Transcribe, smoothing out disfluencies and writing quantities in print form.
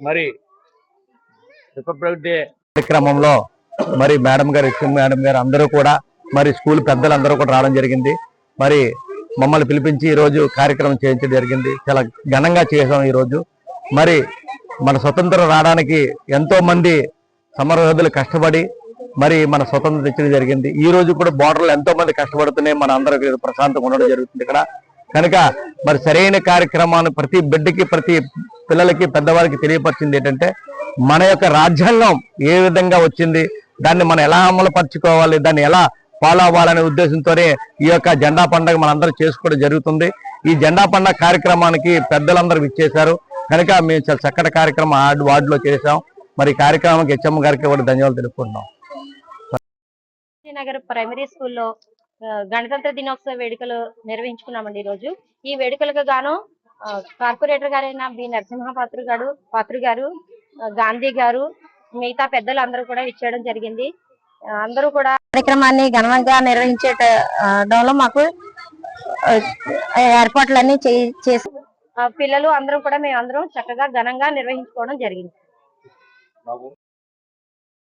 మరి republic day కార్యక్రమంలో మరి మేడం గారు అందరూ కూడా మరి స్కూల్ పెద్దలందరూ కూడా రావడం జరిగింది. మరి మమ్మల్ని పిలిపించి ఈ రోజు కార్యక్రమం చేయించడం జరిగింది. చాలా ఘనంగా చేసాం. ఈ రోజు మరి మన స్వతంత్రం రావడానికి ఎంతో మంది సమరయోధులు కష్టపడి మరి మన స్వతంత్రం తెచ్చడం జరిగింది. ఈ రోజు కూడా బోర్డర్లో ఎంతో మంది కష్టపడుతున్నాయి. మన అందరికీ ప్రశాంతంగా ఉండడం జరుగుతుంది ఇక్కడ. కనుక మరి సరైన కార్యక్రమాన్ని ప్రతి బిడ్డకి ప్రతి పిల్లలకి పెద్దవారికి తెలియపరిచింది ఏంటంటే మన యొక్క రాజ్యాంగం ఏ విధంగా వచ్చింది, దాన్ని మనం ఎలా అమలు పరుచుకోవాలి, దాన్ని ఎలా ఫాలో అవ్వాలనే ఉద్దేశంతోనే ఈ యొక్క జెండా పండుగ మనందరూ చేసుకోవడం జరుగుతుంది. ఈ జెండా పండుగ కార్యక్రమానికి పెద్దలందరూ ఇచ్చేశారు. కనుక మేము చాలా చక్కటి కార్యక్రమం వార్డులో చేశాం. మరి ఈ కార్యక్రమానికి హెచ్ఎం గారికి కూడా ధన్యవాదాలు తెలుపుకుంటున్నాం. నగర్ ప్రైమరీ స్కూల్లో గణతంత్ర దినోత్సవ వేడుకలు నిర్వహించుకున్నామండి. ఈ రోజు ఈ వేడుకలకు గాను కార్పొరేటర్ గారైన బి నరసింహపాత్రి గారు, గాంధీ గారు, మిగతా పెద్దలు అందరూ కూడా ఇచ్చేయడం జరిగింది. అందరూ కూడా కార్యక్రమాన్ని ఘనంగా నిర్వహించడంలో మాకు ఏర్పాట్లన్నీ చేసి పిల్లలు అందరూ కూడా మేమందరం చక్కగా ఘనంగా నిర్వహించుకోవడం జరిగింది.